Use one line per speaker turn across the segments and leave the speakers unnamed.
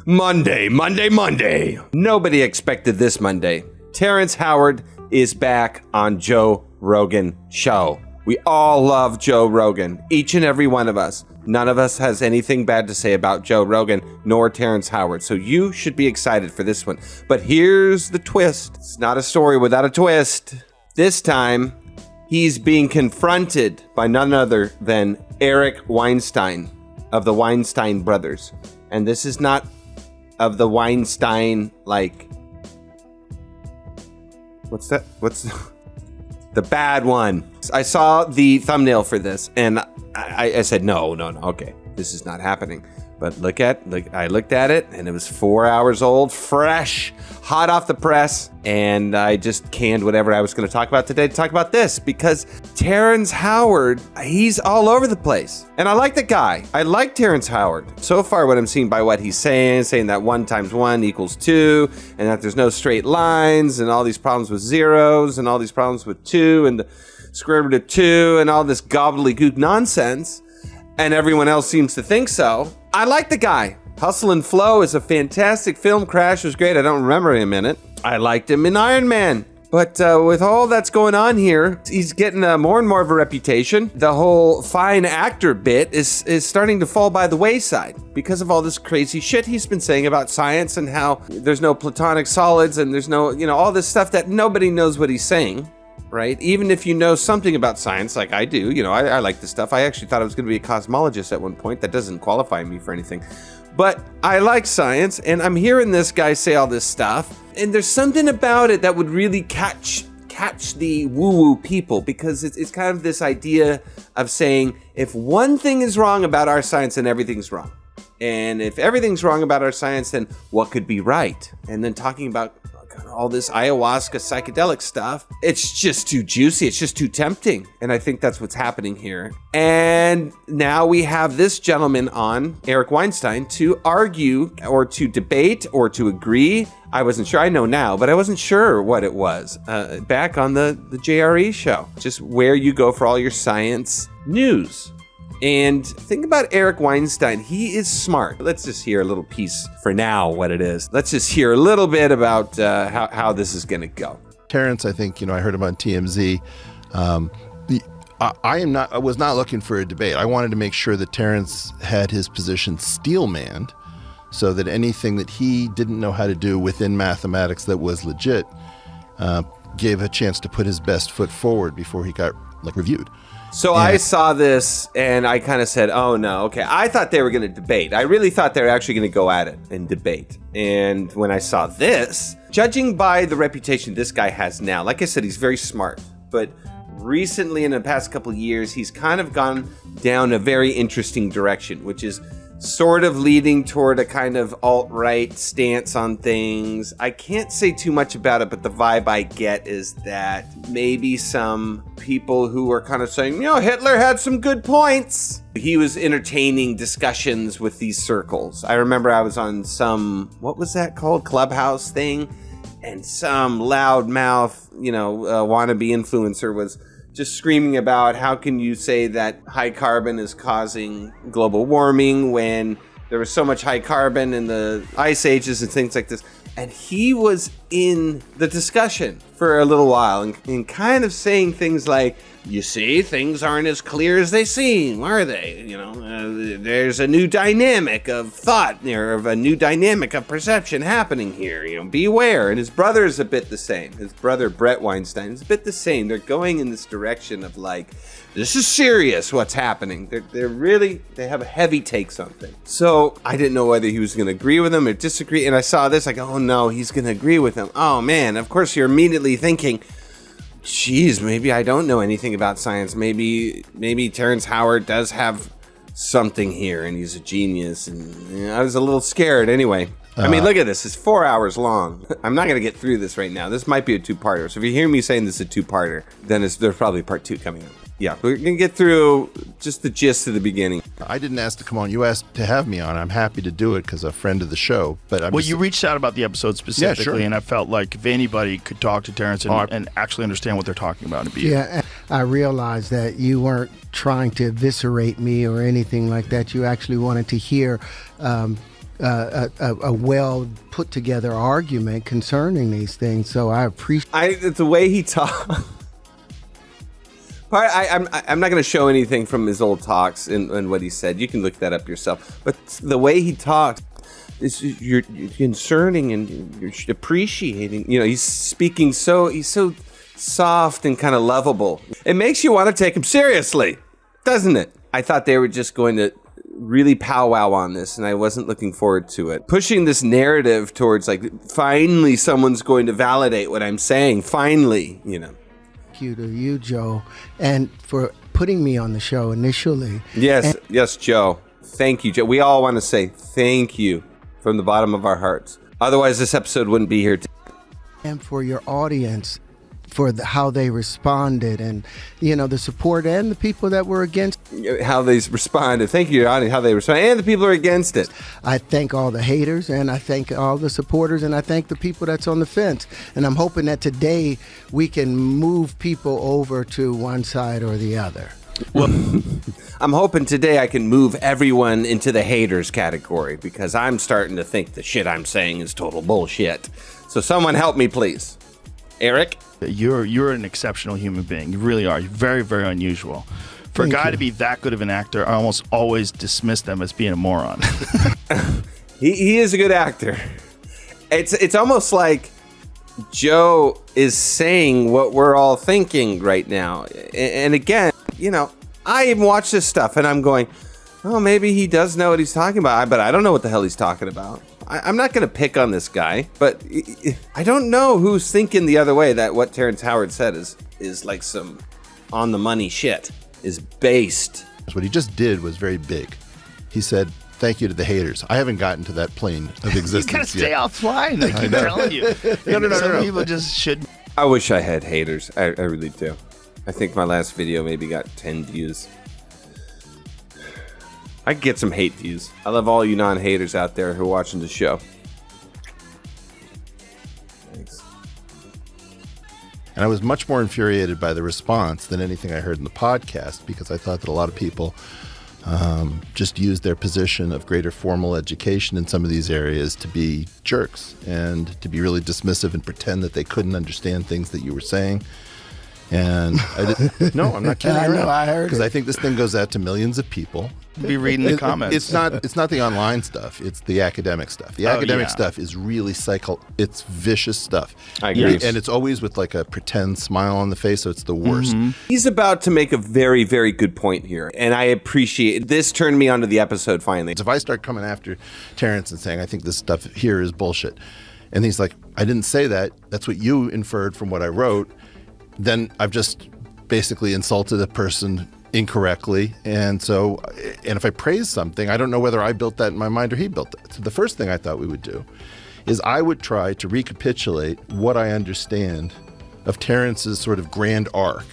Monday. Nobody expected this Monday. Terrence Howard is back on Joe Rogan show. We all love Joe Rogan, each and every one of us. None of us has anything bad to say about Joe Rogan, nor Terrence Howard. So you should be excited for this one. But here's the twist. It's not a story without a twist. This time, he's being confronted by none other than Eric Weinstein of the Weinstein brothers. And this is not of the Weinstein, like, what's that? What's the bad one? I saw the thumbnail for this and I said, no, okay, this is not happening. But I looked at it and it was 4 hours old, fresh, hot off the press. And I just canned whatever I was going to talk about today to talk about this because Terrence Howard, he's all over the place. And I like the guy. I like Terrence Howard. So far, what I'm seeing by what he's saying that 1 × 1 = 2, and that there's no straight lines and all these problems with zeros and all these problems with 2 and the square root of 2 and all this gobbledygook nonsense. And everyone else seems to think so. I like the guy. Hustle and Flow is a fantastic film. Crash was great. I don't remember him in it. I liked him in Iron Man. But with all that's going on here, he's getting more and more of a reputation. The whole fine actor bit is starting to fall by the wayside because of all this crazy shit he's been saying about science and how there's no platonic solids and there's no, all this stuff that nobody knows what he's saying. Right? Even if you know something about science, like I do, I like this stuff. I actually thought I was going to be a cosmologist at one point. That doesn't qualify me for anything. But I like science, and I'm hearing this guy say all this stuff, and there's something about it that would really catch the woo-woo people, because it's kind of this idea of saying, if one thing is wrong about our science, then everything's wrong. And if everything's wrong about our science, then what could be right? And then talking about all this ayahuasca psychedelic stuff, it's just too juicy, it's just too tempting. And I think that's what's happening here. And now we have this gentleman on, Eric Weinstein, to argue or to debate or to agree. I wasn't sure, I know now, but I wasn't sure what it was. Back on the JRE show, just where you go for all your science news. And think about Eric Weinstein. He is smart. Let's just hear a little piece for now, what it is. Let's just hear a little bit about how this is going to go.
Terrence, I think, I heard him on TMZ. I was not looking for a debate. I wanted to make sure that Terrence had his position steel-manned so that anything that he didn't know how to do within mathematics that was legit gave a chance to put his best foot forward before he got reviewed.
So I saw this and I kind of said, oh no, okay. I thought they were going to debate. I really thought they were actually going to go at it and debate. And when I saw this, judging by the reputation this guy has now, like I said, he's very smart. But recently, in the past couple of years, he's kind of gone down a very interesting direction, which is sort of leading toward a kind of alt-right stance on things. I can't say too much about it, but the vibe I get is that maybe some people who are kind of saying, Hitler had some good points. He was entertaining discussions with these circles. I remember I was on some, what was that called? Clubhouse thing. And some loudmouth, wannabe influencer was just screaming about how can you say that high carbon is causing global warming when there was so much high carbon in the ice ages and things like this. And he was in the discussion for a little while and kind of saying things like, you see, things aren't as clear as they seem, are they? There's a new dynamic of thought or of a new dynamic of perception happening here. Beware. And his brother is a bit the same. His brother, Brett Weinstein, is a bit the same. They're going in this direction of this is serious what's happening. They have heavy takes on things. So I didn't know whether he was going to agree with them or disagree. And I saw this, oh no, he's going to agree with them. Oh man, of course you're immediately thinking, geez, maybe I don't know anything about science. Maybe Terrence Howard does have something here and he's a genius. And I was a little scared anyway. I mean, look at this. It's 4 hours long. I'm not going to get through this right now. This might be a two-parter. So if you hear me saying this is a two-parter, then there's probably part 2 coming up. Yeah, we're going to get through just the gist of the beginning.
I didn't ask to come on. You asked to have me on. I'm happy to do it because I'm a friend of the show. But
you reached out about the episode specifically,
yeah, sure.
And I felt like if anybody could talk to Terrence and actually understand what they're talking about.
Yeah, I realized that you weren't trying to eviscerate me or anything like that. You actually wanted to hear a well put together argument concerning these things. So I appreciate
the way he talks. I'm not going to show anything from his old talks and what he said. You can look that up yourself. But the way he talks, you're concerning and you're appreciating. You know, he's speaking he's so soft and kind of lovable. It makes you want to take him seriously, doesn't it? I thought they were just going to really powwow on this, and I wasn't looking forward to it. Pushing this narrative towards, like, finally someone's going to validate what I'm saying. Finally, you know.
Thank you to you, Joe, and for putting me on the show initially.
Yes, Joe. Thank you, Joe. We all want to say thank you from the bottom of our hearts. Otherwise, this episode wouldn't be here today.
And for your audience, for how they responded, and the support, and the people that were against
how they responded. Thank you, Johnny, how they responded, and the people who are against it.
I thank all the haters, and I thank all the supporters, and I thank the people that's on the fence. And I'm hoping that today we can move people over to one side or the other.
Well, I'm hoping today I can move everyone into the haters category, because I'm starting to think the shit I'm saying is total bullshit. So someone help me, please. Eric?
You're an exceptional human being. You really are. You're very, very unusual. For a guy to be that good of an actor, I almost always dismiss them as being a moron.
He is a good actor. It's almost like Joe is saying what we're all thinking right now. And again, I even watch this stuff and I'm going, oh, maybe he does know what he's talking about, but I don't know what the hell he's talking about. I'm not going to pick on this guy, but I don't know who's thinking the other way, that what Terrence Howard said is like some on the money shit, is based.
What he just did was very big. He said, thank you to the haters. I haven't gotten to that plane of existence
You gotta stay offline. I keep telling you. Some people just should.
I wish I had haters. I really do. I think my last video maybe got 10 views. I could get some hate views. I love all you non-haters out there who are watching the show. Thanks.
And I was much more infuriated by the response than anything I heard in the podcast, because I thought that a lot of people just used their position of greater formal education in some of these areas to be jerks and to be really dismissive and pretend that they couldn't understand things that you were saying. And no, I'm not kidding.
I know, I heard it.
Because I think this thing goes out to millions of people.
Be reading the comments.
It's not the online stuff. It's the academic stuff. The academic stuff is really it's vicious stuff.
I agree.
And it's always with like a pretend smile on the face, so it's the worst.
Mm-hmm. He's about to make a very, very good point here, and I appreciate it. This turned me onto the episode finally.
If I start coming after Terrence and saying, I think this stuff here is bullshit, and he's like, I didn't say that. That's what you inferred from what I wrote. Then I've just basically insulted a person incorrectly. And if I praise something, I don't know whether I built that in my mind or he built it. So the first thing I thought we would do is I would try to recapitulate what I understand of Terrence's sort of grand arc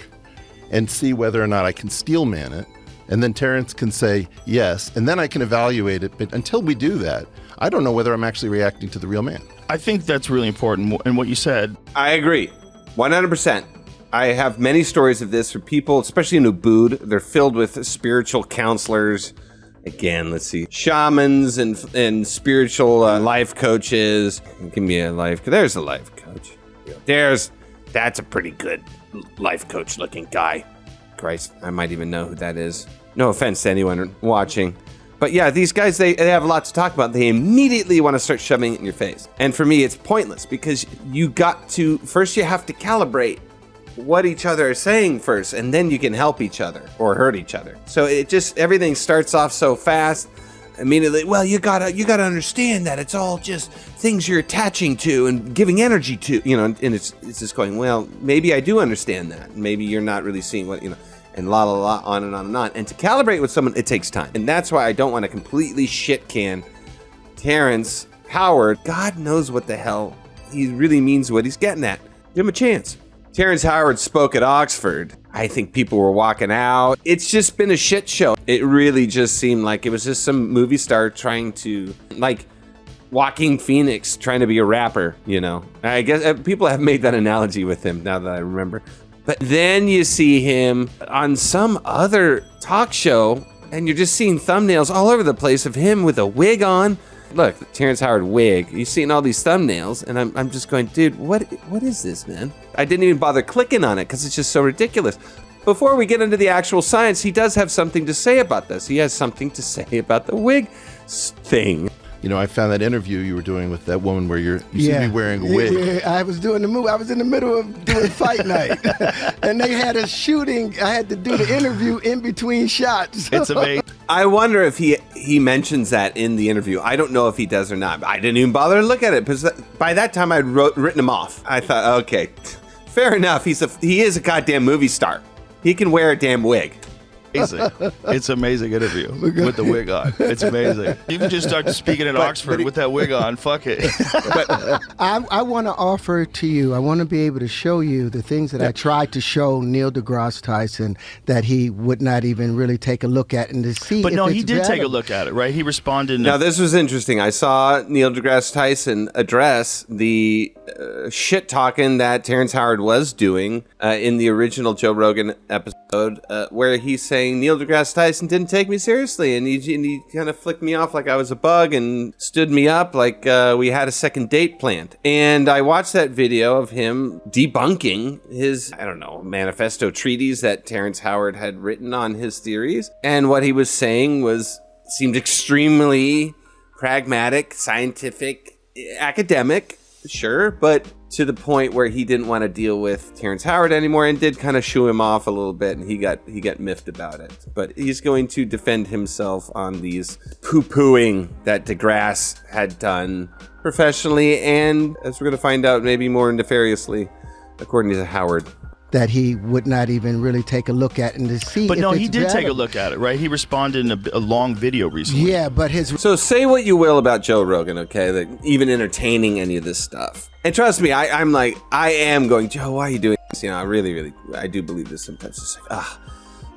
and see whether or not I can steelman it. And then Terrence can say yes, and then I can evaluate it. But until we do that, I don't know whether I'm actually reacting to the real man.
I think that's really important. And what you said.
I agree. 100%. I have many stories of this for people, especially in Ubud. They're filled with spiritual counselors. Again, let's see. Shamans and spiritual life coaches. Give me a life. There's a life coach. That's a pretty good life coach looking guy. Christ, I might even know who that is. No offense to anyone watching. But yeah, these guys, they have a lot to talk about. They immediately want to start shoving it in your face. And for me, it's pointless because you have to calibrate what each other are saying first, and then you can help each other or hurt each other. So everything starts off so fast. Immediately, well, you gotta understand that it's all just things you're attaching to and giving energy to, and it's just going, well, maybe I do understand that. Maybe you're not really seeing what, and la la la, on and on and on. And to calibrate with someone, it takes time. And that's why I don't want to completely shit can Terrence Howard. God knows what the hell he really means what he's getting at. Give him a chance. Terrence Howard spoke at Oxford. I think people were walking out. It's just been a shit show. It really just seemed like it was just some movie star trying to, like Joaquin Phoenix trying to be a rapper, I guess people have made that analogy with him now that I remember. But then you see him on some other talk show and you're just seeing thumbnails all over the place of him with a wig on. look, Terrence Howard wig. You've seen all these thumbnails, and I'm just going, dude, what is this, man? I didn't even bother clicking on it because it's just so ridiculous. Before we get into the actual science, he does have something to say about this. He has something to say about the wig thing.
You know, I found that interview you were doing with that woman where you see me wearing a wig.
Yeah, I was doing the movie. I was in the middle of doing fight night, and they had us shooting. I had to do the interview in between shots.
It's amazing.
I wonder if he mentions that in the interview. I don't know if he does or not. I didn't even bother to look at it because by that time I'd written him off. I thought, okay, fair enough. He is a goddamn movie star. He can wear a damn wig.
It's amazing interview with the wig on. It's amazing. You can just start speaking at Oxford with that wig on. Fuck it.
I want to offer to you, I want to be able to show you the things that I tried to show Neil deGrasse Tyson that he would not even really take a look at and to see.
But
if
no,
it's
he did
valid.
take a look at it, right? He responded.
Now, this was interesting. I saw Neil deGrasse Tyson address the shit talking that Terrence Howard was doing in the original Joe Rogan episode, where he's saying Neil deGrasse Tyson didn't take me seriously, and he kind of flicked me off like I was a bug and stood me up like we had a second date planned. And I watched that video of him debunking his, I don't know, manifesto treatise that Terrence Howard had written on his theories. And what he was saying seemed extremely pragmatic, scientific, academic, sure, but to the point where he didn't want to deal with Terrence Howard anymore and did kind of shoo him off a little bit, and he got miffed about it. But he's going to defend himself on these poo-pooing that deGrasse had done professionally and, as we're going to find out, maybe more nefariously, according to Howard.
That he would not even really take a look at and to see.
But
if
no,
it's
he did
valid.
take a look at it, right? He responded in a long video recently.
Yeah, but his.
So say what you will about Joe Rogan, okay? Like, even entertaining any of this stuff. And trust me, I'm like, I am going, Joe, why are you doing this? You know, I do believe this sometimes. It's like,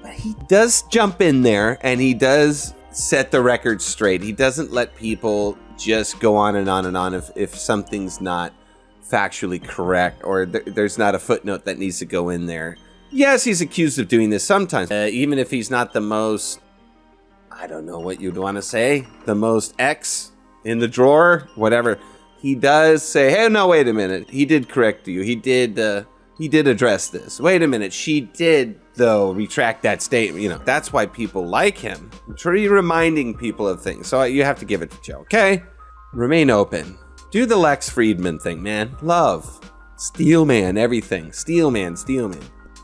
but he does jump in there and he does set the record straight. He doesn't let people just go on and on and on if something's not factually correct or there's not a footnote that needs to go in there. Yes, he's accused of doing this sometimes, even if he's not the most, I don't know what you'd want to say, the most X in the drawer, whatever. He does say, hey, no, wait a minute. He did correct you. He did address this. Wait a minute. She did, though, retract that statement. You know, that's why people like him. Reminding people of things. So you have to give it to Joe, okay? Remain open. Do the Lex Friedman thing, man. Love. Steel man, everything. Steel man.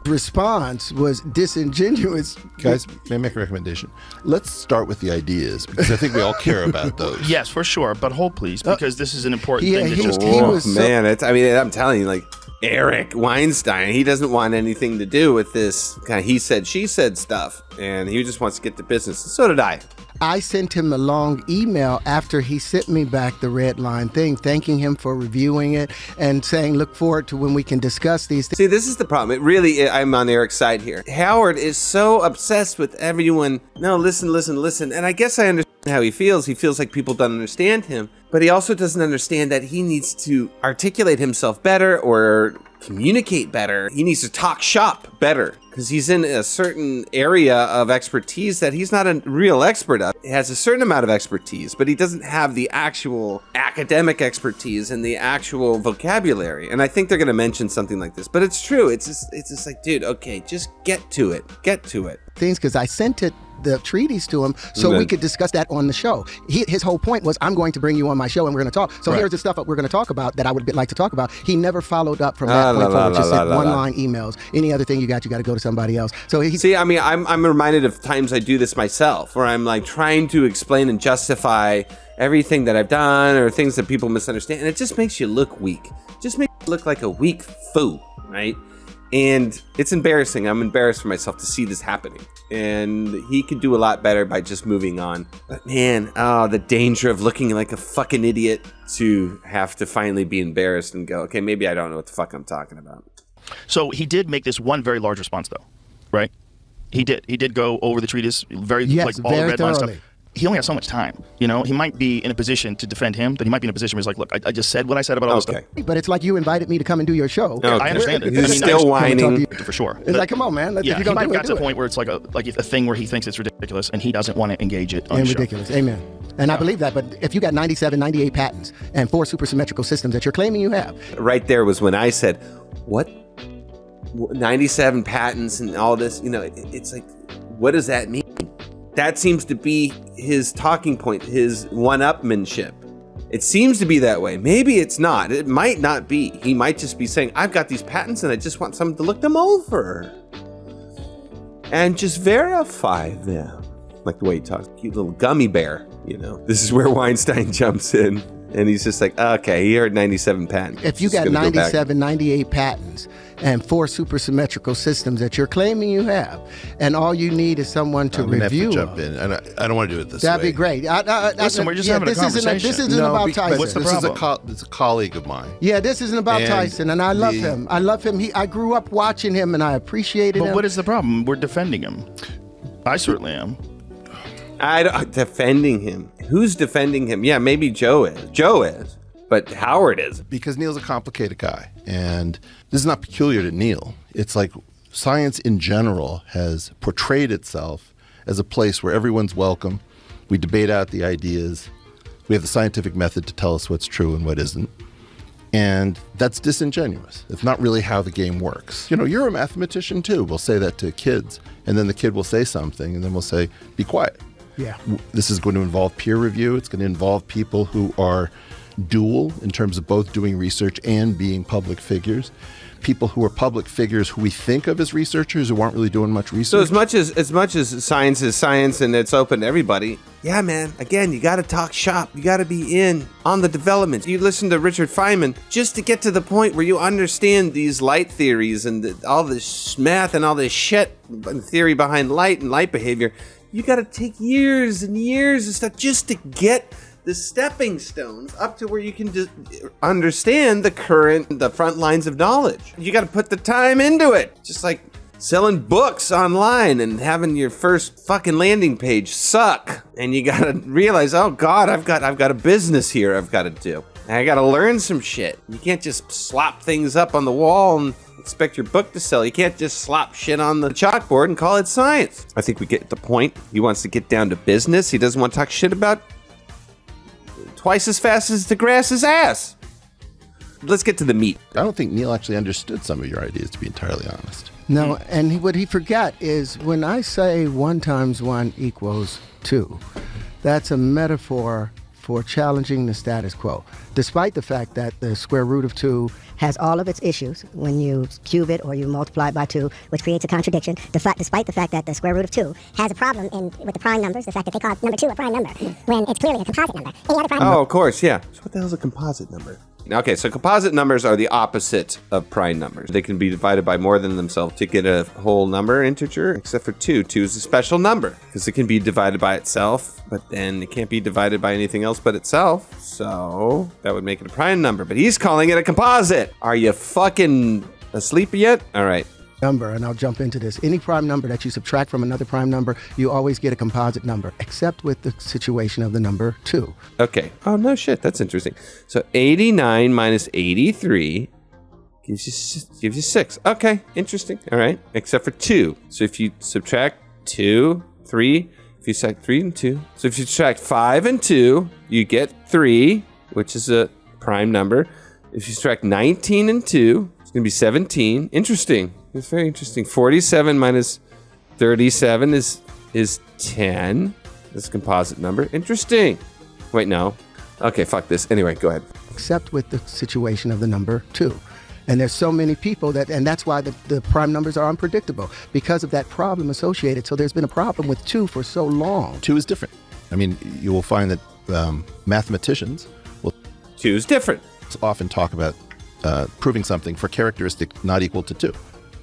Response was disingenuous.
Guys, may I make a recommendation? Let's start with the ideas because I think we all care about those.
Yes, for sure. But hold, please, because this is an important thing to just
he was
man, I'm telling you, like, Eric Weinstein, he doesn't want anything to do with this kind of he said, she said stuff. And he just wants to get to business. And so did I.
I sent him a long email after he sent me back the red line thing, thanking him for reviewing it and saying, look forward to when we can discuss these things.
See, this is the problem. I'm on Eric's side here. Howard is so obsessed with everyone. No, listen. And I guess I understand how he feels. He feels like people don't understand him. But he also doesn't understand that he needs to articulate himself better or communicate better. He needs to talk shop better because he's in a certain area of expertise that he's not a real expert of. He has a certain amount of expertise, but he doesn't have the actual academic expertise and the actual vocabulary. And I think they're going to mention something like this, but it's true. It's just like, dude, okay, just get to it.
Things because I sent the treatise to him so we could discuss that on the show. His whole point was, I'm going to bring you on my show and we're going to talk. So here's the stuff that we're going to talk about that I would like to talk about. He never followed up from that point forward. Just sent one-line emails. Any other thing you got to go to somebody else. So I'm reminded of times I do this myself, where I'm like trying to explain and justify everything that I've done or things that people misunderstand, and it just makes you look weak. Just makes you look like a weak fool, right? And it's embarrassing. I'm embarrassed for myself to see this happening. And he could do a lot better by just moving on. But man, the danger of looking like a fucking idiot to have to finally be embarrassed and go, okay, maybe I don't know what the fuck I'm talking about.
So he did make this one very large response, though, right? He did go over the treatise all the red line stuff. He only has so much time, you know. He might be in a position to defend him, but he might be in a position where he's like, "Look, I just said what I said about all this stuff."
But it's like you invited me to come and do your show.
Okay.
I understand it.
He's still whining
for sure.
It's like, come on, man.
He might have got to a point where it's like a thing where he thinks it's ridiculous, and he doesn't want to engage it on the show.
Ridiculous. Amen. And I believe that, but if you got 97, 98 patents and 4 supersymmetrical systems that you're claiming you have.
Right there was when I said, what? 97 patents and all this, it's like, what does that mean? That seems to be his talking point, his one-upmanship. It seems to be that way. Maybe it's not. It might not be. He might just be saying, I've got these patents and I just want someone to look them over and just verify them. Like the way he talks, cute little gummy bear, This is where Weinstein jumps in and he's just like, okay, he heard 97 patents.
If you got 97, 98 patents and 4 supersymmetrical systems that you're claiming you have, and all you need is someone to review.
I'm gonna have to jump in, and I don't want to do it this way.
That'd be great.
Listen, we're just having a conversation.
This isn't about Tyson.
What's the problem?
This is a colleague of mine.
Yeah, this isn't about Tyson, and I love him. I love him. I grew up watching him, and I appreciated him.
But what is the problem? We're defending him. I certainly am.
Defending him. Who's defending him? Yeah, maybe Joe is. Joe is. But Howard is.
Because Neil's a complicated guy. And this is not peculiar to Neil. It's like science in general has portrayed itself as a place where everyone's welcome. We debate out the ideas. We have the scientific method to tell us what's true and what isn't. And that's disingenuous. It's not really how the game works. You're a mathematician too. We'll say that to kids. And then the kid will say something and then we'll say, be quiet.
Yeah.
This is going to involve peer review. It's going to involve people who are dual in terms of both doing research and being public figures. People who are public figures who we think of as researchers who aren't really doing much research.
So as much as science is science and it's open to everybody, yeah, man, again, you got to talk shop. You got to be in on the development. You listen to Richard Feynman just to get to the point where you understand these light theories and all this math and all this shit and theory behind light and light behavior. You got to take years and years of stuff just to get the stepping stones up to where you can understand the front lines of knowledge. You got to put the time into it. Just like selling books online and having your first fucking landing page suck. And you got to realize, oh God, I've got a business here I've got to do. And I got to learn some shit. You can't just slop things up on the wall and expect your book to sell. You can't just slop shit on the chalkboard and call it science. I think we get the point. He wants to get down to business. He doesn't want to talk shit about twice as fast as the grass's ass. Let's get to the meat.
I don't think Neil actually understood some of your ideas, to be entirely honest.
No, and what he forgot is when I say 1 × 1 = 2, that's a metaphor for challenging the status quo. Despite the fact that the square root of 2
has all of its issues when you cube it or you multiply it by 2, which creates a contradiction. Despite the fact that the square root of 2 has a problem with the prime numbers, the fact that they call number 2 a prime number, when it's clearly a composite number.
Of course, yeah. So what the hell is a composite number? Okay, so composite numbers are the opposite of prime numbers. They can be divided by more than themselves to get a whole number, integer, except for 2. 2 is a special number because it can be divided by itself, but then it can't be divided by anything else but itself. So that would make it a prime number, but he's calling it a composite. Are you fucking asleep yet? All right.
Number, and I'll jump into this. Any prime number that you subtract from another prime number, you always get a composite number, except with the situation of the number 2.
Okay. Oh, no shit. That's interesting. So 89 minus 83 gives you 6. Okay. Interesting. All right. Except for 2. So if you subtract 2, 3, if you subtract 3 and 2. So if you subtract 5 and 2, you get 3, which is a prime number. If you subtract 19 and 2, it's going to be 17. Interesting. It's very interesting. 47 minus 37 is 10. That's a composite number. Interesting. Wait, no. Okay, fuck this. Anyway, go ahead.
Except with the situation of the number 2. And there's so many people and that's why the prime numbers are unpredictable, because of that problem associated. So there's been a problem with 2 for so long.
2 is different. I mean, you will find that mathematicians will
2 is different.
Often talk about proving something for characteristic not equal to 2.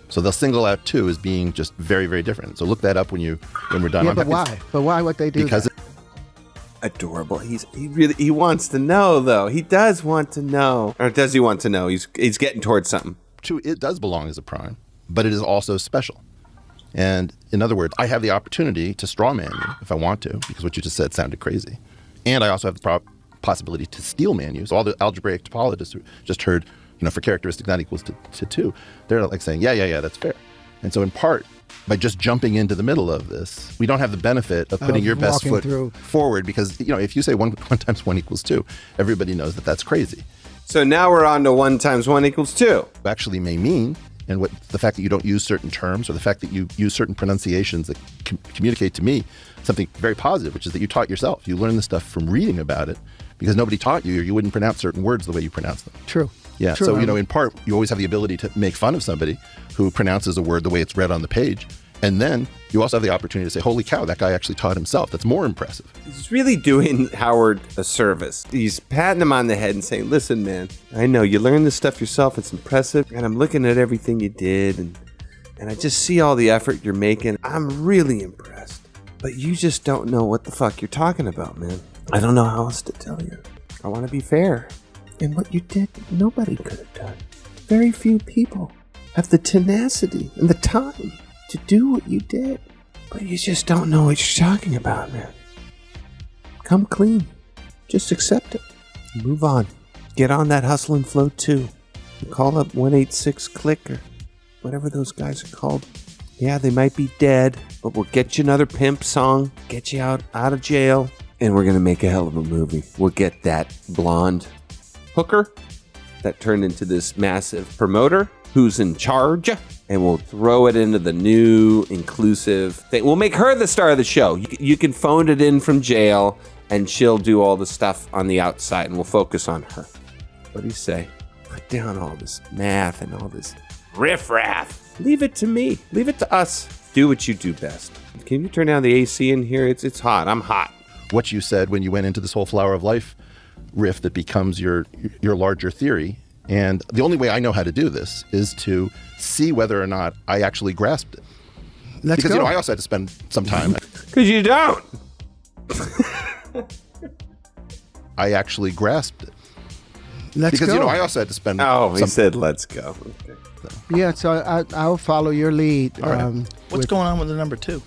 So they'll single out 2 as being just very, very different. So look that up when we're done.
Yeah, but why? But why would they do
because
that?
Adorable. He wants to know, though. He does want to know. Or does he want to know? He's getting towards something.
2, it does belong as a prime, but it is also special. And in other words, I have the opportunity to strawman you if I want to, because what you just said sounded crazy. And I also have the possibility to steelman you. So all the algebraic topologists who just heard, for characteristic not equals to 2, they're like saying, yeah, that's fair. And so in part, by just jumping into the middle of this, we don't have the benefit of putting your best foot forward, because, you know, if you say 1 times 1 equals 2, everybody knows that that's crazy.
So now we're on to 1 times 1 equals 2.
Actually may mean, and what the fact that you don't use certain terms, or the fact that you use certain pronunciations that communicate to me something very positive, which is that you taught yourself. You learned the stuff from reading about it, because nobody taught you, or you wouldn't pronounce certain words the way you pronounce them.
True.
Yeah.
True.
So, you know, in part, you always have the ability to make fun of somebody who pronounces a word the way it's read on the page. And then you also have the opportunity to say, holy cow, that guy actually taught himself. That's more impressive.
He's really doing Howard a service. He's patting him on the head and saying, listen, man, I know you learned this stuff yourself. It's impressive. And I'm looking at everything you did. And I just see all the effort you're making. I'm really impressed. But you just don't know what the fuck you're talking about, man. I don't know how else to tell you. I want to be fair. And what you did, nobody could have done. Very few people have the tenacity and the time to do what you did. But you just don't know what you're talking about, man. Come clean. Just accept it. Move on. Get on that hustle and flow too. Call up 186-CLICK or whatever those guys are called. Yeah, they might be dead, but we'll get you another pimp song, get you out of jail, and we're going to make a hell of a movie. We'll get that blonde hooker that turned into this massive promoter who's in charge, and we'll throw it into the new inclusive thing. We'll make her the star of the show. You can phone it in from jail, and she'll do all the stuff on the outside, and we'll focus on her. What do you say? Put down all this math and all this riffraff. Leave it to me. Leave it to us. Do what you do best. Can you turn down the AC in here? It's hot. I'm hot.
What you said when you went into this whole Flower of Life riff that becomes your larger theory. And the only way I know how to do this is to see whether or not I actually grasped it.
Let's
because,
go.
you know, I also had to spend some time.
Because you don't.
I actually grasped it.
Let's
because,
go.
you know, I also had to spend
he said, let's go. Okay.
Yeah, so I'll follow your lead.
Right.
What's going on with the number 2?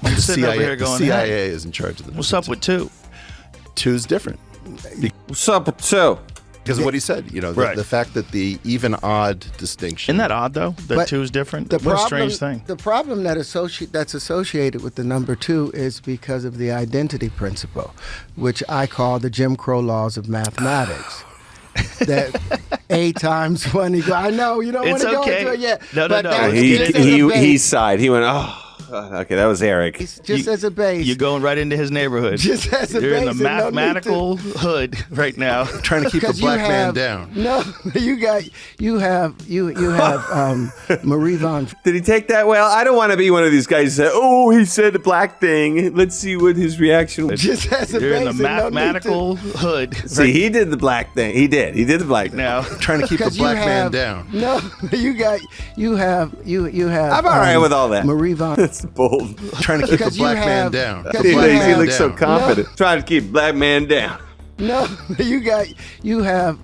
The
sitting over here going,
CIA
hey,
is in charge of the
what's up with 2?
2's different.
What's up with 2?
Because of what he said, you know,
Right.
the fact that the even-odd distinction.
Isn't that odd, though? That
But
2 is different?
The
What a
problem,
strange thing.
The problem that's associated with the number 2 is because of the identity principle, which I call the Jim Crow laws of mathematics. That A times 1 equals. I know you don't want
It's
to go
okay.
into it yet.
No.
but that was
He
just as a
he
base.
sighed. He went, okay, that was Eric.
It's just as a base.
You're going right into his neighborhood.
Just as a
You're in the
base and no need
mathematical hood right now.
trying to keep the
'Cause
black
you
man
have-
down.
No, you have Marie Von.
Did he take that well? I don't want to be one of these guys who say, he said the black thing. Let's see what his reaction was.
Just as a
You're in
base
the
and no need to-
mathematical hood.
See, he did the black thing. He did the black thing.
Now,
Trying to keep the
'Cause you
black man
have-
down.
No, you have.
I'm all right with all that.
Marie Von.
That's bold.
Trying to keep the
Because you
black man
have-
down.
because
The
He
you
black
thinks he
man
looks so
down.
confident. Trying to keep black man down.
No, you have.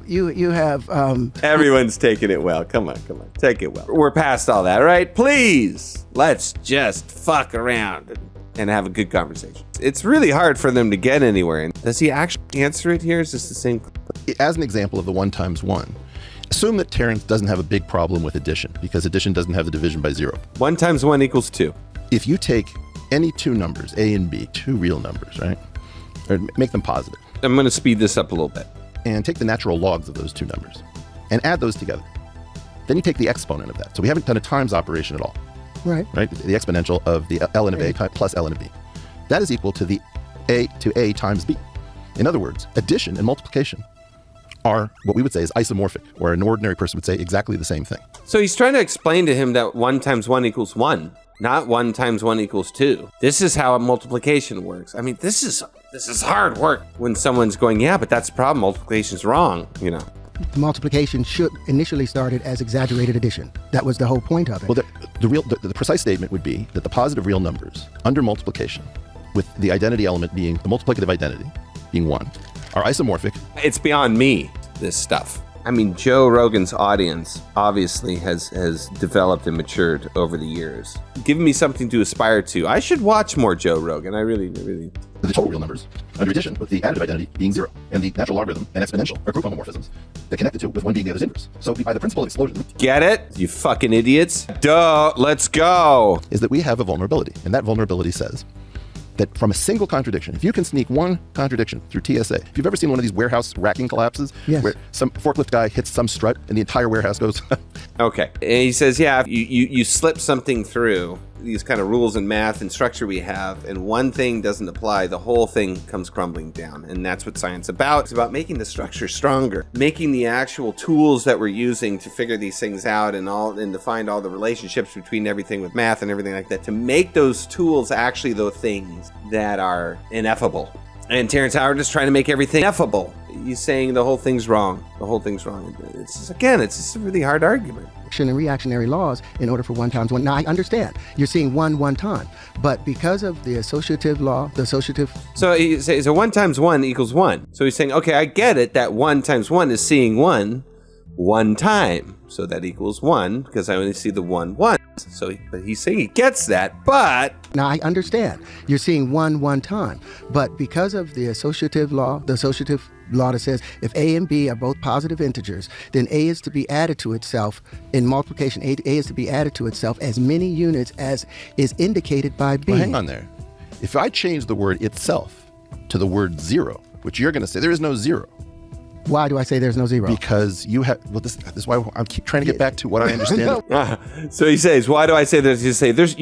Everyone's taking it well. Come on. Take it well. We're past all that, right? Please, let's just fuck around and have a good conversation. It's really hard for them to get anywhere. And does he actually answer it here? Is this the same?
As an example of the 1 times 1, assume that Terrence doesn't have a big problem with addition, because addition doesn't have the division by 0.
1 times 1 equals 2.
If you take any 2 numbers, A and B, 2 real numbers, right? Or make them positive,
I'm going to speed this up a little bit.
and take the natural logs of those 2 numbers, and add those together. Then you take the exponent of that. So we haven't done a times operation at all,
Right.
right? The exponential of the ln of A plus ln of B. That is equal to the A to A times B. In other words, addition and multiplication are what we would say is isomorphic, or an ordinary person would say exactly the same thing.
So he's trying to explain to him that 1 times 1 equals 1, not 1 times 1 equals 2. This is how multiplication works. I mean, this is hard work when someone's going, yeah, but that's the problem. Multiplication's wrong, you know.
The multiplication should initially started as exaggerated addition. That was the whole point of it.
Well, the precise statement would be that the positive real numbers under multiplication, with the identity element being the multiplicative identity, being 1, are isomorphic.
It's beyond me, this stuff. I mean, Joe Rogan's audience obviously has developed and matured over the years, giving me something to aspire to. I should watch more Joe Rogan. I really.
The total real numbers, under addition with the additive identity being 0, and the natural logarithm and exponential are group homomorphisms that connect the two with one being the other's inverse. So by the principle of explosion...
Get it? You fucking idiots. Duh, let's go.
Is that we have a vulnerability, and that vulnerability says that from a single contradiction, if you can sneak one contradiction through TSA, if you've ever seen one of these warehouse racking collapses,
yes,
where some forklift guy hits some strut and the entire warehouse goes...
Okay. And he says, yeah, you slip something through these kind of rules and math and structure we have, and one thing doesn't apply, the whole thing comes crumbling down. And that's what science is about. It's about making the structure stronger, making the actual tools that we're using to figure these things out and to find all the relationships between everything with math and everything like that, to make those tools actually the things that are ineffable. And Terrence Howard is trying to make everything ineffable. He's saying the whole thing's wrong. The whole thing's wrong. It's just a really hard argument.
And reactionary laws in order for 1 times 1. Now, I understand you're seeing one time, but because of the associative law,
So he says, so 1 times 1 equals 1. So he's saying, okay, I get it that 1 times 1 is seeing 1 time. So that equals 1 because I only see the 1 once. But he's saying he gets that, but...
Now, I understand you're seeing 1 time, but because of the associative law that says if A and B are both positive integers, then A is to be added to itself in multiplication. A is to be added to itself as many units as is indicated by B.
Well, hang on there. If I change the word itself to the word 0, which you're going to say there is no 0.
Why do I say there's no 0?
Because you have, well, this is why I keep trying to get back to what I understand.
So he says, why do I say there's, you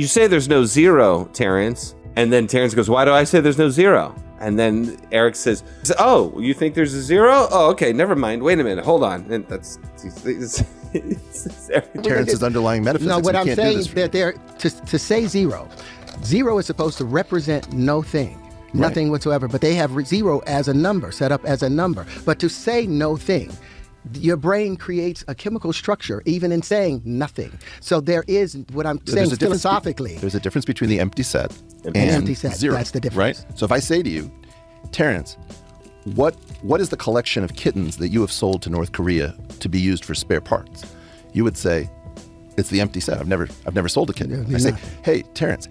say there's no 0, Terrence. And then Terrence goes, why do I say there's no 0? And then Eric says, oh, you think there's a 0? Oh, okay, never mind. Wait a minute, hold on. And that's
Terrence's underlying metaphysics.
No, what I'm saying is that to say 0 is supposed to represent no thing. Nothing whatsoever, but they have 0 as a number, set up as a number. But to say no thing, your brain creates a chemical structure even in saying nothing. So there is, what I'm saying philosophically.
There's a difference between the empty set and
empty set.
0.
That's the difference.
Right? So if I say to you, Terrence, what is the collection of kittens that you have sold to North Korea to be used for spare parts? You would say, it's the empty set. I've never sold a kitten. I say, hey, Terrence,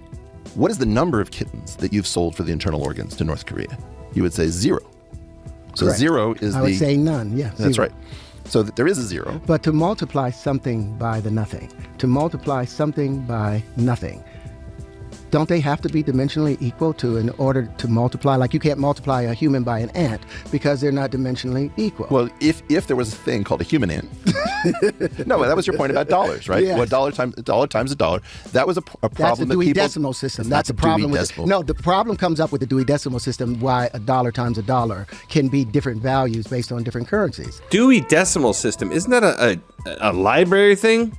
what is the number of kittens that you've sold for the internal organs to North Korea? You would say 0. So
Correct.
0 is
I would say none, yeah.
That's
0.
right. So there is a 0.
But to multiply something by the nothing, don't they have to be dimensionally equal in order to multiply? Like you can't multiply a human by an ant because they're not dimensionally equal.
Well, if there was a thing called a human ant. No, that was your point about dollars, right?
Yes.
Well, dollar times a dollar. That was a problem.
That's the Dewey
that people,
Decimal System.
That's
the problem with
decimal.
No, the problem comes up with the Dewey Decimal System, why a dollar times a dollar can be different values based on different currencies.
Dewey Decimal System, isn't that a library thing?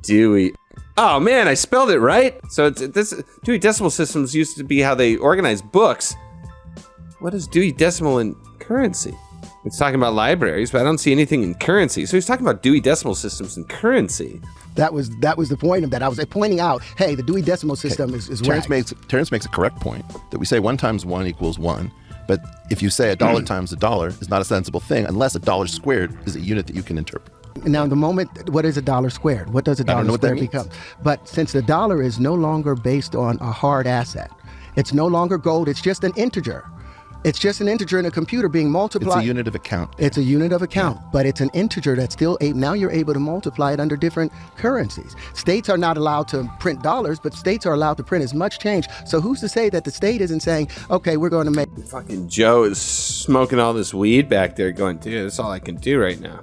Dewey. Oh man, I spelled it right. So this Dewey Decimal Systems used to be how they organize books. What is Dewey Decimal in currency? It's talking about libraries, but I don't see anything in currency. So he's talking about Dewey Decimal Systems in currency.
That was the point of that. I was pointing out, hey, the Dewey Decimal System is
Terrence makes a correct point that we say 1 times 1 equals 1. But if you say a dollar times a dollar is not a sensible thing unless a dollar squared is a unit that you can interpret.
Now, the moment, what is a dollar squared? What does a dollar squared become? But since the dollar is no longer based on a hard asset, it's no longer gold, it's just an integer. It's just an integer in a computer being multiplied.
It's a unit of account.
It's a unit of account, but it's an integer that's still, now you're able to multiply it under different currencies. States are not allowed to print dollars, but states are allowed to print as much change. So who's to say that the state isn't saying, okay, we're going to make...
Fucking Joe is smoking all this weed back there going, dude, that's all I can do right now.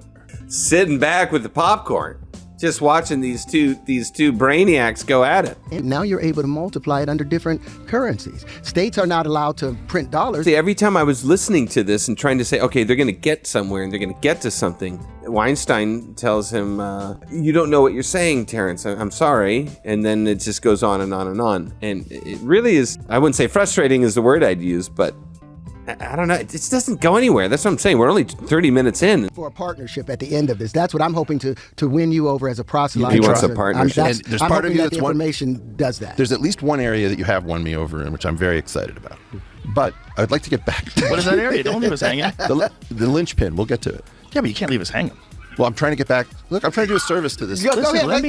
Sitting back with the popcorn, just watching these two brainiacs go at it.
And now you're able to multiply it under different currencies. States are not allowed to print dollars.
See, every time I was listening to this and trying to say, okay, they're going to get somewhere and they're going to get to something, Weinstein tells him, you don't know what you're saying, Terrence. I'm sorry. And then it just goes on and on and on. And it really is, I wouldn't say frustrating is the word I'd use, but I don't know. It just doesn't go anywhere. That's what I'm saying. We're only 30 minutes in.
For a partnership at the end of this. That's what I'm hoping to win you over as a proselyte.
He wants a partnership.
There's part of you that's
information does that.
There's at least one area that you have won me over in, which I'm very excited about. But I'd like to get back to
what is that area? Don't leave us hanging.
The linchpin. We'll get to it.
Yeah, but you can't leave us hanging.
Well, I'm trying to get back. Look, I'm trying to do a service to this.
Go ahead,
let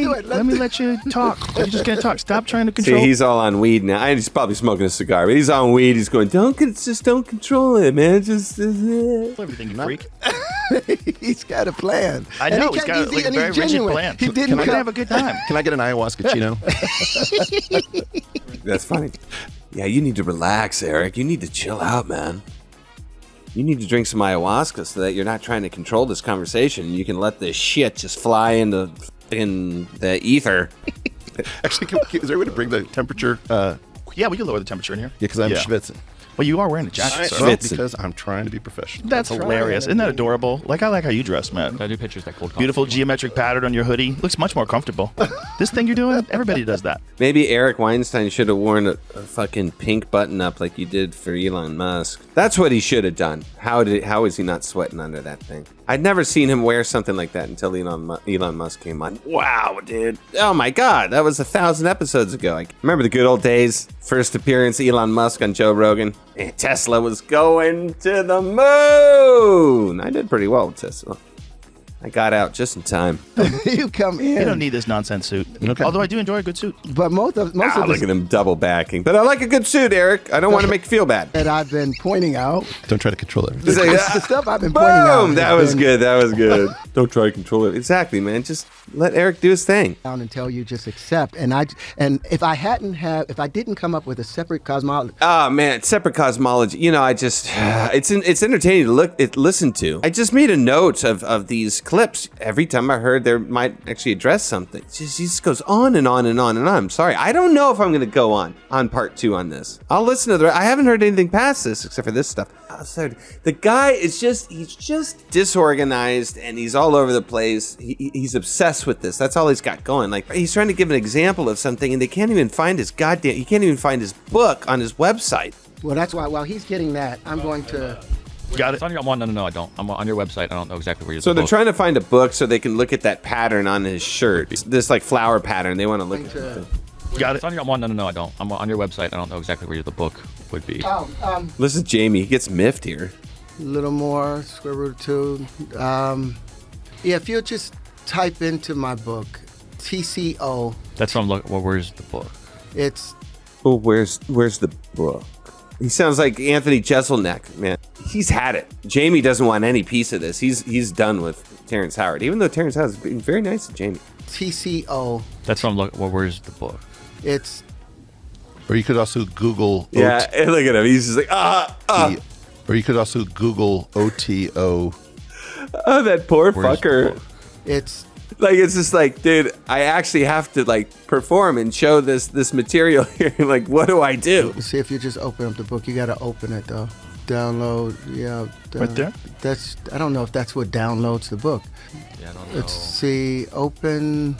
me let you talk. You're just gonna talk. Stop trying to control.
See, he's all on weed now. He's probably smoking a cigar, but he's on weed. He's going, don't control it, man. Just
everything, you freak.
He's got a plan.
I know he's got a very rigid plan.
He didn't
have a good time.
Can I get an ayahuasca chino?
That's funny. Yeah, you need to relax, Eric. You need to chill out, man. You need to drink some ayahuasca so that you're not trying to control this conversation. You can let this shit just fly into the ether.
Actually, is there a way to bring the temperature?
Yeah, we can lower the temperature in here.
Yeah, because I'm schwitzing.
Well, you are wearing a jacket, sir.
Well, because I'm trying to be professional.
That's hilarious. Isn't that adorable? Like, I like how you dress, man.
I do pictures that cold.
Beautiful geometric pattern on your hoodie. Looks much more comfortable. This thing you're doing, everybody does that.
Maybe Eric Weinstein should have worn a fucking pink button up like you did for Elon Musk. That's what he should have done. How is he not sweating under that thing? I'd never seen him wear something like that until Elon Musk came on. Wow, dude. Oh my God, that was 1,000 episodes ago. I remember the good old days. First appearance, Elon Musk on Joe Rogan. And Tesla was going to the moon. I did pretty well with Tesla. I got out just in time.
You come in.
You don't need this nonsense suit. Okay. Although I do enjoy a good suit.
But most of
look at him double backing. But I like a good suit, Eric. I don't want to make you feel bad.
that I've been pointing out.
Don't try to control everything.
The stuff I've been pointing out.
Boom! That was good. That was good. Don't try to control it. Exactly, man. Just let Eric do his thing.
Until you just accept. And if I didn't come up with a separate cosmology.
Oh man, separate cosmology. You know, it's entertaining to listen to. I just made a note of these clips. Every time I heard there might actually address something, he just goes on and on and on and on. I'm sorry, I don't know if I'm going to go on part 2 on this. I'll listen to I haven't heard anything past this except for this stuff. The guy is he's just disorganized and he's all over the place. He's obsessed with this. That's all he's got going. Like, he's trying to give an example of something and he can't even find his book on his website.
Well, that's why while he's getting that, I'm going to.
Got it.
No, I don't. I'm on your website. I don't know exactly where you're.
So they're trying to find a book so they can look at that pattern on his shirt. This like flower pattern. They want to look at it.
Got it.
No, I don't. I'm on your website. I don't know exactly where the book would be.
Listen, Jamie, he gets miffed here.
A little more, square root of 2. If you'll just type into my book, TCO.
That's what I'm looking. Well, where's the book?
It's.
Oh, where's the book? He sounds like Anthony Jeselnik, man. He's had it. Jamie doesn't want any piece of this. He's done with Terrence Howard, even though Terrence Howard has been very nice to Jamie.
TCO.
That's what I'm looking. Well, where's the book?
It's.
Or you could also Google.
Yeah, and look at him. He's just like
Or you could also Google OTO.
Oh, that poor
Where's
fucker.
It's.
Like, it's just like, dude, I actually have to like perform and show this material here. Like, what do I do?
See, if you just open up the book, you got to open it though. Download, yeah.
Right there?
I don't know if that's what downloads the book.
Yeah, I don't know.
Let's see, open.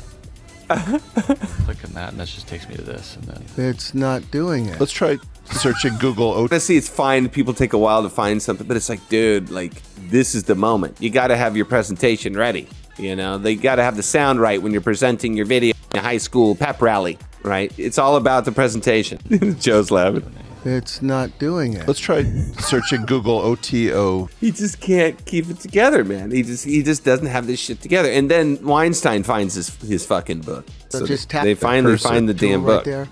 Click on that, and that just takes me to this, and then
It's not doing it.
Let's try searching Google OTO.
Honestly, it's fine. People take a while to find something, but it's like, dude, like, this is the moment. You got to have your presentation ready. You know, they got to have the sound right when you're presenting your video in a high school pep rally, right? It's all about the presentation. Joe's laughing.
It's not doing it.
Let's try searching Google OTO.
He just can't keep it together, man. He just doesn't have this shit together. And then Weinstein finds his fucking book.
So just tap
they
the
finally
cursor
find the
tool
damn
right
book.
there.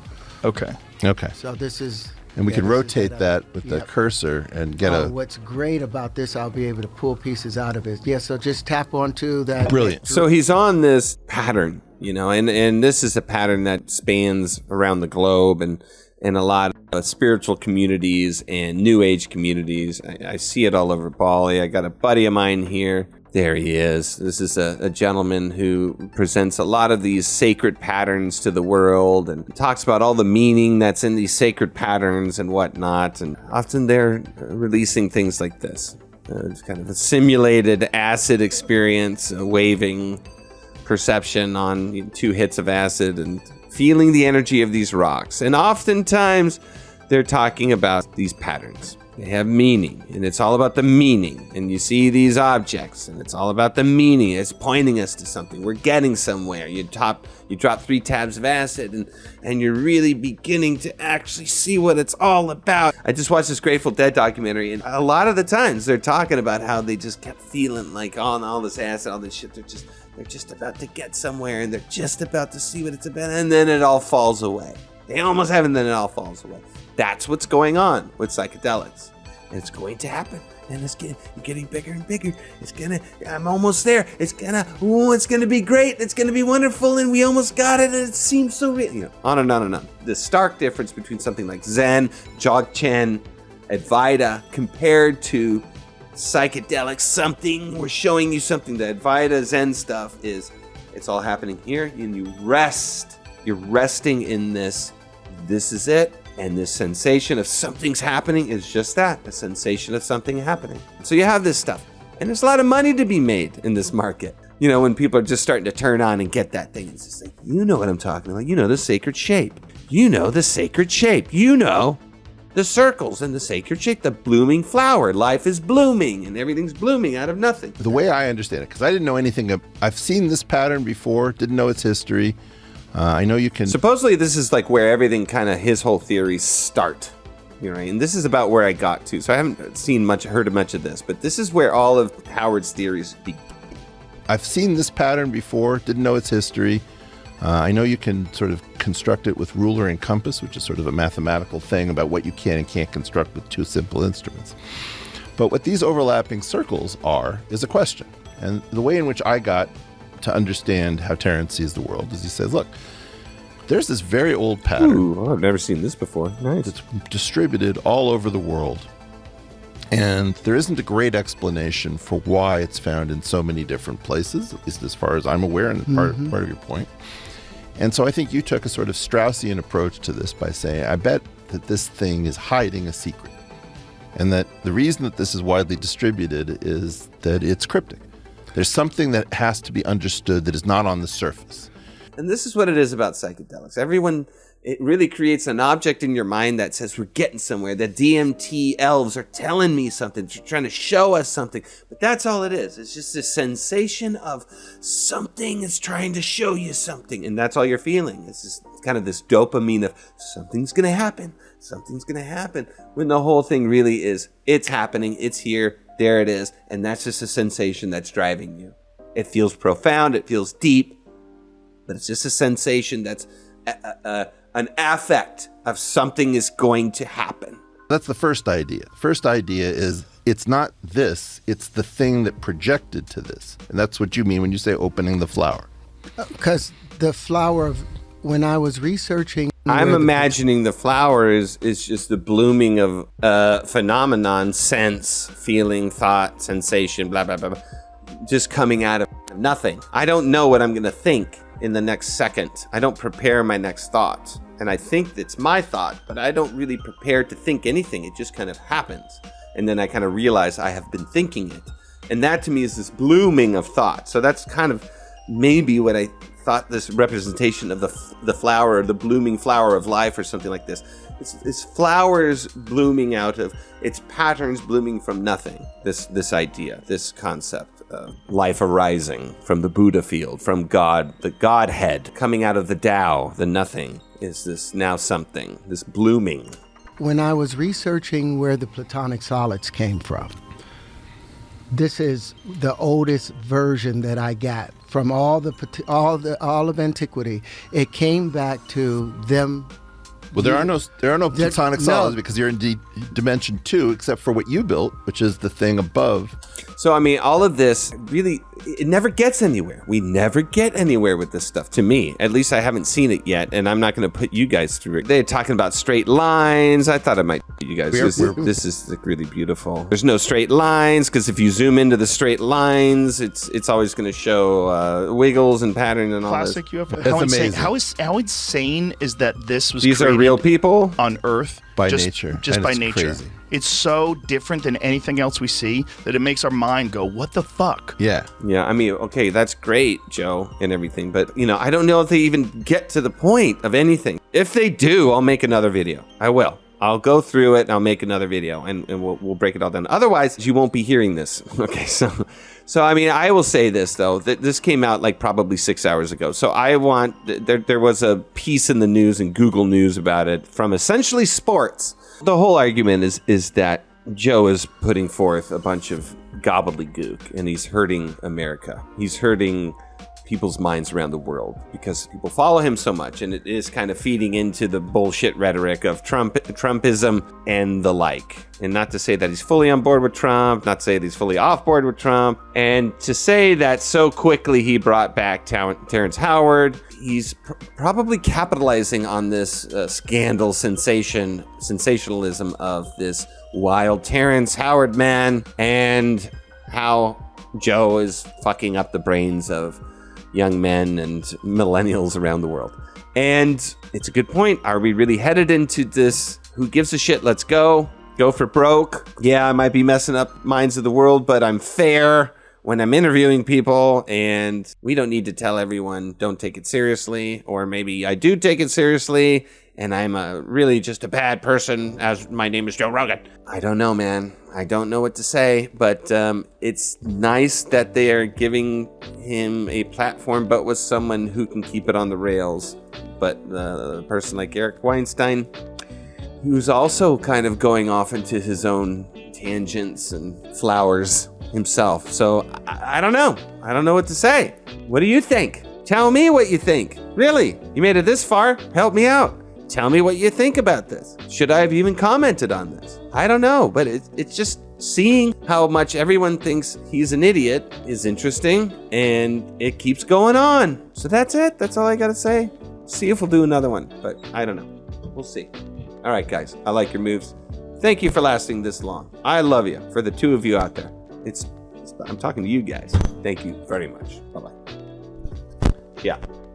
Okay.
Okay.
So this is.
And we can
this is
rotate that with the
Yep.
cursor and get
What's great about this, I'll be able to pull pieces out of it. Yeah, so just tap onto that.
Brilliant.
So he's on this pattern, you know, and this is a pattern that spans around the globe and a lot of spiritual communities and new age communities. I see it all over Bali. I got a buddy of mine here. There he is. This is a gentleman who presents a lot of these sacred patterns to the world and talks about all the meaning that's in these sacred patterns and whatnot. And often they're releasing things like this. It's kind of a simulated acid experience, a waving perception on 2 hits of acid and feeling the energy of these rocks. And oftentimes they're talking about these patterns. They have meaning, and it's all about the meaning. And you see these objects, and it's all about the meaning. It's pointing us to something. We're getting somewhere. You drop 3 tabs of acid, and you're really beginning to actually see what it's all about. I just watched this Grateful Dead documentary, and a lot of the times they're talking about how they just kept feeling like all this acid, all this shit. They're just about to get somewhere, and they're just about to see what it's about, and then it all falls away. They almost have, and then it all falls away. That's what's going on with psychedelics. And it's going to happen. And it's getting bigger and bigger. I'm almost there. It's gonna be great. It's gonna be wonderful. And we almost got it. And it seems so real. You know, on and on and on. The stark difference between something like Zen, Dzogchen, Advaita, compared to psychedelics, something, we're showing you something. The Advaita Zen stuff is, it's all happening here. And you rest. You're resting in this. This is it. And this sensation of something's happening is just that, a sensation of something happening. So you have this stuff. And there's a lot of money to be made in this market. You know, when people are just starting to turn on and get that thing, it's just like, you know what I'm talking about. You know the sacred shape. You know the sacred shape. You know the circles and the sacred shape, the blooming flower. Life is blooming and everything's blooming out of nothing.
The way I understand it, because I didn't know anything I've seen this pattern before, didn't know its history. I know you can...
Supposedly this is like where everything kind of, his whole theories start. You know, and this is about where I got to. So I haven't heard much of this, but this is where all of Howard's theories begin.
I've seen this pattern before, didn't know its history. I know you can sort of construct it with ruler and compass, which is sort of a mathematical thing about what you can and can't construct with 2 simple instruments. But what these overlapping circles are is a question. And the way in which I got to understand how Terrence sees the world is he says, look, there's this very old pattern.
Ooh, I've never seen this before. Nice.
It's distributed all over the world. And there isn't a great explanation for why it's found in so many different places, at least as far as I'm aware, and part of your point. And so I think you took a sort of Straussian approach to this by saying, I bet that this thing is hiding a secret. And that the reason that this is widely distributed is that it's cryptic. There's something that has to be understood that is not on the surface.
And this is what it is about psychedelics. It really creates an object in your mind that says we're getting somewhere. The DMT elves are telling me something, trying to show us something. But that's all it is. It's just a sensation of something is trying to show you something. And that's all you're feeling. It's just kind of this dopamine of something's going to happen. Something's going to happen. When the whole thing really is, it's happening. It's here. There it is. And that's just a sensation that's driving you. It feels profound. It feels deep. But it's just a sensation that's an affect of something is going to happen.
That's the first idea. First idea is it's not this, it's the thing that projected to this. And that's what you mean when you say opening the flower.
Because the flower of, when I was researching...
I'm imagining the flower is just the blooming of phenomenon, sense, feeling, thought, sensation, blah, blah, blah, blah, just coming out of nothing. I don't know what I'm going to think in the next second. I don't prepare my next thought. And I think it's my thought, but I don't really prepare to think anything. It just kind of happens. And then I kind of realize I have been thinking it. And that to me is this blooming of thought. So that's kind of maybe what I thought this representation of the flower, or the blooming flower of life, or something like this. It's flowers blooming out of, it's patterns blooming from nothing. This idea, this concept. Life arising from the Buddha field, from God, the Godhead, coming out of the Tao, the nothing, is this now something, this blooming.
When I was researching where the Platonic solids came from, this is the oldest version that I got from all of antiquity. It came back to them.
Well, there are no platonic solids because you're in dimension 2, except for what you built, which is the thing above.
So, I mean, all of this really, it never gets anywhere. We never get anywhere with this stuff, to me. At least I haven't seen it yet, and I'm not going to put you guys through it. They're talking about straight lines. I thought I might put you guys. This is like really beautiful. There's no straight lines, because if you zoom into the straight lines, it's always going to show wiggles and patterns and all
Classic
this.
UFO.
That's amazing.
How insane is that this was
These are real people?
On Earth.
By nature.
Just
And
by
it's
nature.
crazy.
It's so different than anything else we see that it makes our mind go, what the fuck?
Yeah.
Yeah, I mean, okay, that's great, Joe, and everything, but, you know, I don't know if they even get to the point of anything. If they do, I'll make another video. I will. I'll go through it and I'll make another video and we'll break it all down. Otherwise, you won't be hearing this. Okay, so I mean, I will say this though, that this came out like probably 6 hours ago. So there was a piece in the news and Google News about it from essentially sports. The whole argument is that Joe is putting forth a bunch of gobbledygook and he's hurting America. He's hurting people's minds around the world because people follow him so much, and it is kind of feeding into the bullshit rhetoric of Trumpism and the like. And not to say that he's fully on board with Trump, not to say that he's fully off board with Trump, and to say that so quickly he brought back Terrence Howard. He's probably capitalizing on this scandal sensationalism of this wild Terrence Howard man, and how Joe is fucking up the brains of young men and millennials around the world. And it's a good point. Are we really headed into this who gives a shit, let's go for broke? Yeah, I might be messing up minds of the world, but I'm fair when I'm interviewing people, and we don't need to tell everyone don't take it seriously, or maybe I do take it seriously and I'm really just a bad person, as my name is Joe Rogan. I don't know, man. I don't know what to say, but it's nice that they are giving him a platform, but with someone who can keep it on the rails. But a person like Eric Weinstein, who's also kind of going off into his own tangents and flowers himself. So I don't know. I don't know what to say. What do you think? Tell me what you think. Really? You made it this far? Help me out. Tell me what you think about this. Should I have even commented on this? I don't know, but it's just seeing how much everyone thinks he's an idiot is interesting, and it keeps going on. So that's it. That's all I gotta say. See if we'll do another one, but I don't know. We'll see. All right, guys. I like your moves. Thank you for lasting this long. I love you. For the two of you out there, I'm talking to you guys. Thank you very much. Bye-bye. Yeah.